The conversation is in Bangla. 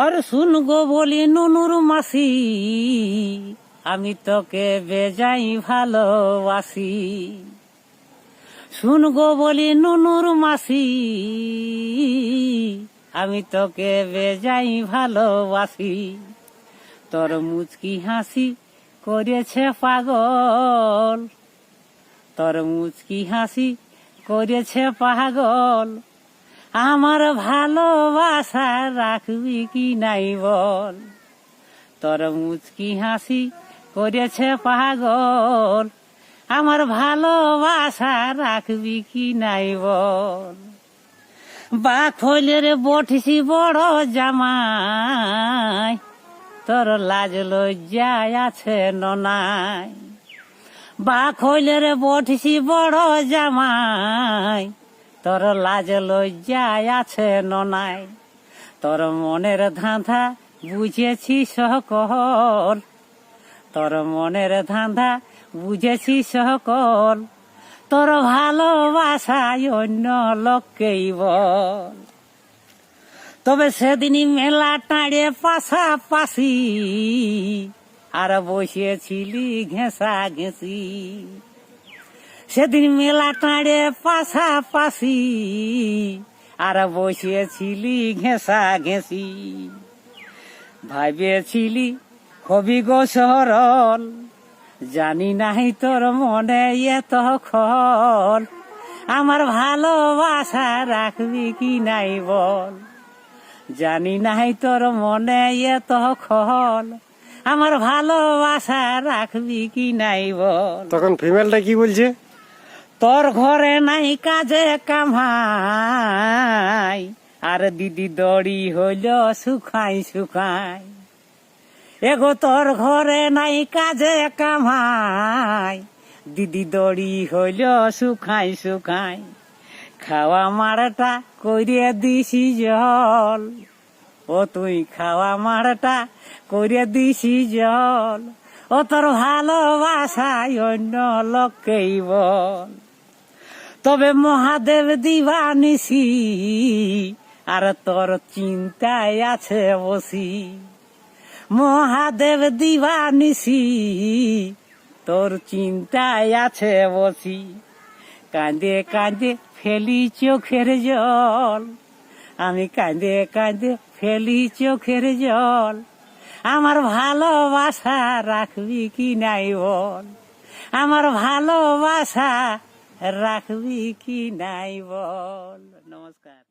আর শুন গো বলি নুনুর মাসি, আমি তোকে বেজাই ভালোবাসি। শুন গো বলি নুনুর মাসি, আমি তোকে বেজাই ভালোবাসি। তোর মুচকি হাসি করেছে পাগল, তোর মুচকি হাসি করেছে পাগল। আমার ভালোবাসা রাখবি কি নাই বল। তোর মুচকি হাসি করেছে পাগল, আমার ভালোবাসা রাখবি কি নাই বল। বা খোলের বটিছি বড় জামাই, তোর লাজ লজ্জায় আছে ননাই। বা খোলের বটিছি বড় জামাই, তোর লাজ লজ্জায় আছে ননাই। তোর মনের ধাঁধা বুঝেছি সকল, তোর মনের ধাঁধা বুঝেছি সকল। তোর ভালোবাসায় অন্য লোককেই বল। তবে সেদিনই মেলা টাঁড়ে পাশাপাশি, আর বসেছিলি ঘেঁষা ঘেঁষি। সেদিন মেলা টাঁড়ে পাশাপাশি, আর বসেছিলি ঘেঁষা ঘেঁষি। ভাবেছিলি হবি গো সরল, জানি নাই তোর মনে এত খল। আমার ভালোবাসা রাখবি কি নাই বল। জানি নাই তোর মনে এত খল, আমার ভালোবাসা রাখবি কি নাই বল। তখন ফিমেলটা কি বলছে? তোর ঘরে নাই কাজে কামাই, আর দিদি দড়ি হইল শুকাই শুকাই। এগো তোর ঘরে নাই কাজে কামাই, দিদি দড়ি হইল শুকাই শুকাই। খাওয়া মারটা করিয়ে দিছি জল, ও তুই খাওয়া মারটা করিয়ে দিছি জল। ও তোর ভালোবাসায় অন্য লোককেই বল। তবে মহাদেব দিবানিসি, আর তোর চিন্তায় আছে বসি। মহাদেব দিবানিসি, তোর চিন্তায় আছে বসি। কাঁদে কাঁদে ফেলি চোখের জল, আমি কাঁদে কাঁদে ফেলি চোখের জল। আমার ভালোবাসা রাখবি কি নাই বল। আমার ভালোবাসা রাখবি কি নাই বল। নমস্কার।